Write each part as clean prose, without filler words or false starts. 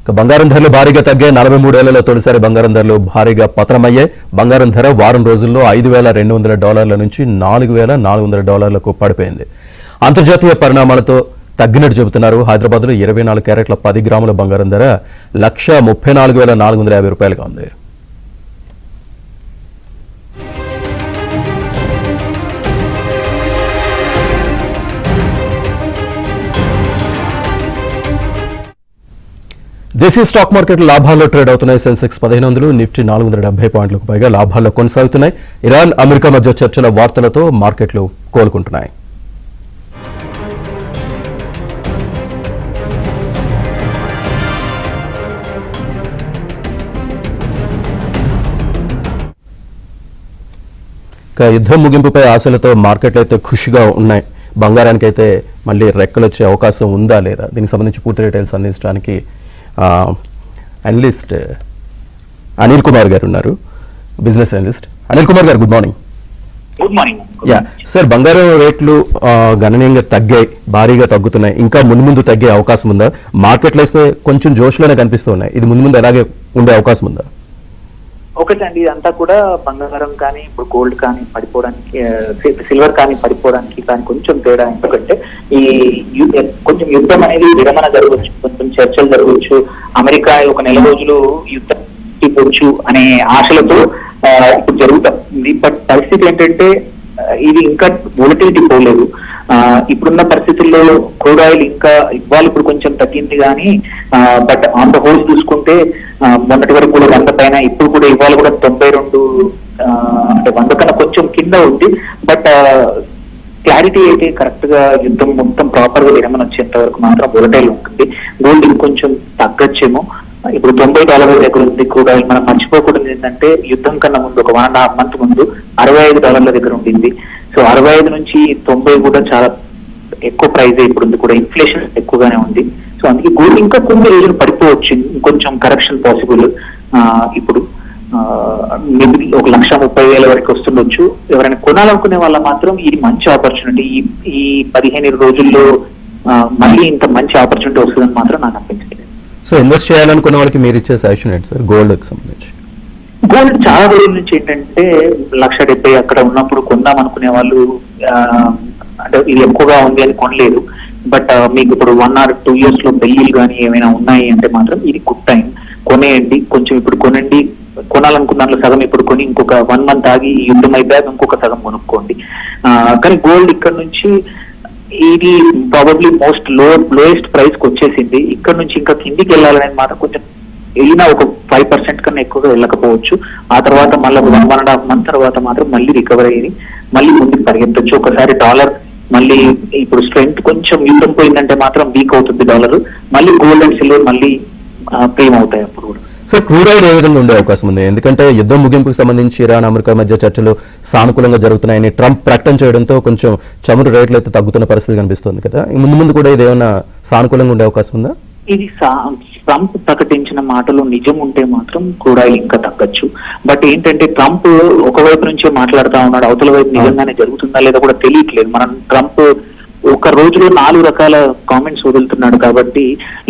ఇక బంగారం ధరలు భారీగా తగ్గాయి. 43 ఏళ్లలో తొలిసారి బంగారం ధరలు భారీగా పతనమయ్యాయి. బంగారం ధర వారం రోజుల్లో $5,200 నుంచి $4,400లకు పడిపోయింది. అంతర్జాతీయ పరిణామాలతో తగ్గినట్టు చెబుతున్నారు. హైదరాబాద్లో 24 క్యారెట్ల 10 గ్రాముల బంగారం ధర $1,34,450గా ఉంది. దేశీయ స్టాక్ మార్కెట్ లాభాల్లో ట్రేడ్ అవుతున్నాయి. సెన్సెక్స్ 1500, నిఫ్టీ 470 పాయింట్లకు పైగా లాభాల్లో కొనసాగుతున్నాయి. ఇరాన్ అమెరికా మధ్య చర్చల వార్తలతో మార్కెట్లు కోలుకుంటున్నాయి. ఇక యుద్ధం ముగింపుపై ఆశలతో మార్కెట్లు అయితే ఖుషిగా ఉన్నాయి. బంగారానికి అయితే మళ్ళీ రెక్కలు వచ్చే అవకాశం ఉందా లేదా, దీనికి సంబంధించి పూర్తి డీటెయిల్స్ అందించడానికి అనలిస్ట్ అనిల్ కుమార్ గారు ఉన్నారు, బిజినెస్ అనలిస్ట్. అనిల్ కుమార్ గారు, good morning. Good morning. Sir, బంగారం రేట్లు గణనీయంగా తగ్గాయి, భారీగా తగ్గుతున్నాయి. ఇంకా ముందు తగ్గే అవకాశం ఉందా? మార్కెట్లో అయితే కొంచెం జోష్లోనే కనిపిస్తున్నాయి. ఇది ముందు అలాగే ఉండే అవకాశం ఉందా? ఒకటండి, ఇదంతా కూడా బంగారం కానీ ఇప్పుడు గోల్డ్ కానీ పడిపోవడానికి, సిల్వర్ కానీ పడిపోవడానికి కానీ కొంచెం తేడా. ఎందుకంటే ఈ కొంచెం యుద్ధం అనేది విరమణ జరగవచ్చు, కొంచెం చర్చలు జరగవచ్చు, అమెరికా ఒక నెల రోజులు యుద్ధం ఇవ్వచ్చు అనే ఆశలతో ఇప్పుడు జరుగుతుంది. బట్ పరిస్థితి ఏంటంటే ఇది ఇంకా వొలటిలిటీ పోలేదు. ఇప్పుడున్న పరిస్థితుల్లో క్రూడ్ ఆయిల్ ఇంకా ఇవాళ ఇప్పుడు కొంచెం తగ్గింది కానీ, బట్ ఆన్ ద హోల్ చూసుకుంటే మొన్నటి వరకు కూడా 100 పైన, ఇప్పుడు కూడా ఇవాళ కూడా 92, అంటే 100 కన్నా కొంచెం కింద ఉంది. బట్ క్లారిటీ అయితే కరెక్ట్ గా యుద్ధం మొత్తం ప్రాపర్ గా విరమణ వచ్చేంత వరకు మాత్రం వొలటైల్ ఉంటుంది. గోల్డ్ ఇంకొంచెం తగ్గచ్చేమో. ఇప్పుడు $90 దగ్గర ఉంది క్రూడ్ ఆయిల్. మనం మర్చిపోకూడదు ఏంటంటే యుద్ధం కన్నా ముందు ఒక 1.5 month ముందు $65 దగ్గర ఉండింది. సో 65 నుంచి 90 కూడా చాలా ఎక్కువ ప్రైజ్ ఇప్పుడు ఉంది, కూడా ఇన్ఫ్లేషన్ ఎక్కువగానే ఉంది. సో అందుకే గోల్డ్ ఇంకా కొన్ని రోజులు పడిపోవచ్చు, ఇంకొంచెం కరెక్షన్ పాసిబుల్. ఇప్పుడు మేబీ 1,30,000 వరకు వస్తుండొచ్చు. ఎవరైనా కొనాలనుకునే వాళ్ళ మాత్రం ఇది మంచి ఆపర్చునిటీ. ఈ 15 రోజుల్లో మళ్ళీ ఇంత మంచి ఆపర్చునిటీ వస్తుందని మాత్రం నాకు అనిపించలేదు. సో ఇన్వెస్ట్ చేయాలనుకున్న వాళ్ళకి మీరు ఇచ్చే సజెషన్ ఏంటి సార్ గోల్డ్కి సంబంధించి? గోల్డ్ చాలా రోజుల నుంచి ఏంటంటే 1,70,000 అక్కడ ఉన్నప్పుడు కొందాం అనుకునే వాళ్ళు, అంటే ఇది ఎక్కువగా ఉంది అని కొనలేదు. బట్ మీకు ఇప్పుడు 1 or 2 years లో పెళ్లిలు కానీ ఏమైనా ఉన్నాయి అంటే మాత్రం ఇది గుడ్ టైం, కొనేయండి. కొంచెం ఇప్పుడు కొనండి, కొనాలనుకున్న దాంట్లో సగం ఇప్పుడు కొని ఇంకొక 1 month ఆగి యుద్ధం అయిపోయాక ఇంకొక సగం కొనుక్కోండి. కానీ గోల్డ్ ఇక్కడ నుంచి ఇది ప్రాబబ్లీ మోస్ట్ లోయెస్ట్ ప్రైస్ కి వచ్చేసింది. ఇక్కడ నుంచి ఇంకా కిందికి వెళ్ళాలనేది మాత్రం కొంచెం వెళ్ళినా ఒక 5% కన్నా ఎక్కువగా వెళ్ళకపోవచ్చు. ఆ తర్వాత మళ్ళీ 1.5 month తర్వాత మాత్రం మళ్ళీ రికవర్ అయ్యి మళ్ళీ ముందుకు పరిగెత్తొచ్చు. ఒకసారి డాలర్ మళ్ళీ ఇప్పుడు స్ట్రెంగ్త్ కొంచెం యుద్ధం పోయిందంటే మాత్రం వీక్ అవుతుంది డాలర్. మళ్ళీ గోల్డ్ అండ్ సిల్వర్ మళ్ళీ ప్రేమ్ అవుతాయి అప్పుడు కూడా. సార్, క్రూడ్ ఆయిల్ ఏ విధంగా ఉండే అవకాశం ఉంది? ఎందుకంటే యుద్ధం ముగింపుకు సంబంధించి ఇరాన్ అమెరికా మధ్య చర్చలు సానుకూలంగా జరుగుతున్నాయని ట్రంప్ ప్రకటన చేయడంతో కొంచెం చమురు రేట్లు అయితే తగ్గుతున్న పరిస్థితి కనిపిస్తుంది కదా. ముందు కూడా ఇది ఏమైనా సానుకూలంగా ఉండే అవకాశం ఉందా? ఇది ట్రంప్ ప్రకటించిన మాటలు నిజం ఉంటే మాత్రం క్రూడ్ ఆయిల్ ఇంకా తగ్గచ్చు. బట్ ఏంటంటే ట్రంప్ ఒకవైపు నుంచే మాట్లాడుతూ ఉన్నాడు, అవతల వైపు నిజంగానే జరుగుతుందా లేదా కూడా తెలియట్లేదు. మనం ట్రంప్ ఒక రోజులో 4 రకాల కామెంట్స్ వదులుతున్నాడు. కాబట్టి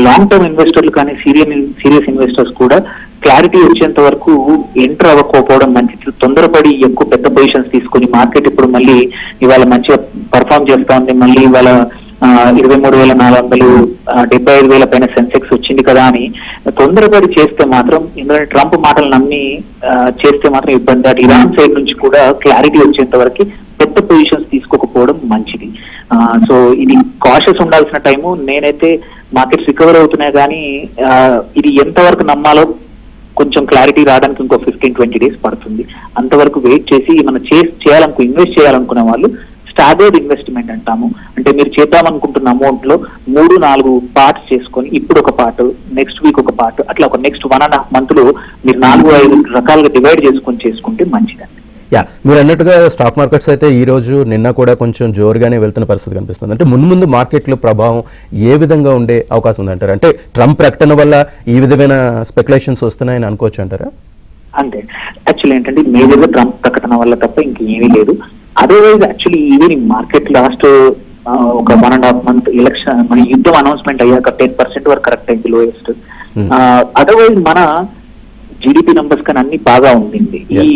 లాంగ్ టర్మ్ ఇన్వెస్టర్లు కానీ సీరియస్ ఇన్వెస్టర్స్ కూడా క్లారిటీ వచ్చేంత వరకు ఎంటర్ అవ్వకపోవడం మంచిది. తొందరపడి ఎక్కువ పెద్ద పొజిషన్స్ తీసుకొని మార్కెట్ ఇప్పుడు మళ్ళీ ఇవాళ మంచిగా పర్ఫామ్ చేస్తా ఉంది. మళ్ళీ ఇవాళ 23,475 పైన సెన్సెక్స్ వచ్చింది కదా అని తొందరపడి చేస్తే మాత్రం, ఎందుకంటే ట్రంప్ మాటలు నమ్మి చేస్తే మాత్రం ఇబ్బంది. అటు ఇరాన్ సైడ్ నుంచి కూడా క్లారిటీ వచ్చేంత వరకు పెద్ద పొజిషన్స్ తీసుకోకపోవడం మంచిది. సో ఇది కాషియస్ ఉండాల్సిన టైము. నేనైతే మార్కెట్స్ రికవర్ అవుతున్నాయి కానీ ఇది ఎంతవరకు నమ్మాలో కొంచెం క్లారిటీ రావడానికి ఇంకో 15-20 days పడుతుంది. అంతవరకు వెయిట్ చేసి మనం ఇన్వెస్ట్ చేయాలనుకునే వాళ్ళు స్టాగర్డ్ ఇన్వెస్ట్మెంట్ అంటాము. అంటే మీరు చేద్దామనుకుంటున్న అమౌంట్ లో 3-4 పార్ట్స్ చేసుకొని, ఇప్పుడు ఒక పార్ట్, నెక్స్ట్ వీక్ ఒక పార్ట్, అట్లా ఒక నెక్స్ట్ 1.5 month లో మీరు 4-5 రకాలుగా డివైడ్ చేసుకుంటే మంచిదండి. మీరు అన్నట్టుగా స్టాక్ మార్కెట్స్ అయితే ఈ రోజు నిన్న కూడా కొంచెం జోరుగానే వెళ్తున్న పరిస్థితి కనిపిస్తుంది. అంటే ముందు మార్కెట్ల ప్రభావం ఏ విధంగా ఉండే అవకాశం ఉందంటారు? అంటే ట్రంప్ ప్రకటన వల్ల ఈ విధమైన స్పెక్యులేషన్స్ వస్తున్నాయని అనుకోవచ్చు అంటారా? అంతే. యాక్చువల్లీ ఏంటంటే మేజర్గా ట్రంప్ ప్రకటన వల్ల తప్ప ఇంకేమీ లేదు. Otherwise actually even market last ఒక 1.5 month ఎలక్షన్ మన యుద్ధం అనౌన్స్మెంట్ అయ్యాక 10% వరకు కరెక్ట్ అయింది లోయెస్ట్. అదర్వైజ్ మన జీడిపి నంబర్స్ కానీ అన్ని బాగా ఉండింది. ఈ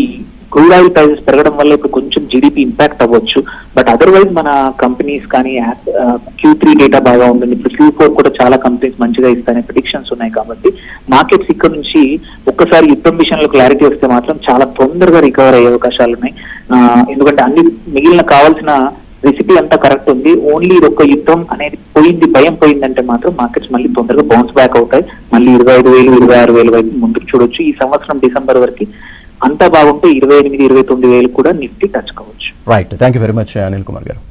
క్రూడ్ ఆయిల్ ప్రైసెస్ పెరగడం వల్ల ఇప్పుడు కొంచెం జీడిపి ఇంపాక్ట్ అవ్వచ్చు. బట్ అదర్వైజ్ మన కంపెనీస్ కానీ Q3 డేటా బాగా ఉంటుంది. ఇప్పుడు Q4 కూడా చాలా కంపెనీస్ మంచిగా ఇస్తాయనే ప్రిడిక్షన్స్ ఉన్నాయి. కాబట్టి మార్కెట్స్ ఇక్కడ నుంచి ఒక్కసారి యుద్ధం విషయంలో క్లారిటీ వస్తే మాత్రం చాలా తొందరగా రికవర్ అయ్యే అవకాశాలు ఉన్నాయి. ఎందుకంటే అన్ని మిగిలిన కావాల్సిన రెసిపీ అంతా కరెక్ట్ ఉంది. ఓన్లీ ఇది ఒక యుద్ధం అనేది పోయింది, భయం పోయిందంటే మాత్రం మార్కెట్స్ మళ్ళీ తొందరగా బౌన్స్ బ్యాక్ అవుతాయి. మళ్ళీ 25,000 26,000 వైపు ముందుకు చూడొచ్చు. ఈ సంవత్సరం డిసెంబర్ వరకు అంతా బాగుంటే 28,000 29,000 కూడా నిఫ్టీ టచ్ కావచ్చు. Right, thank you very much Anil Kumar గారు.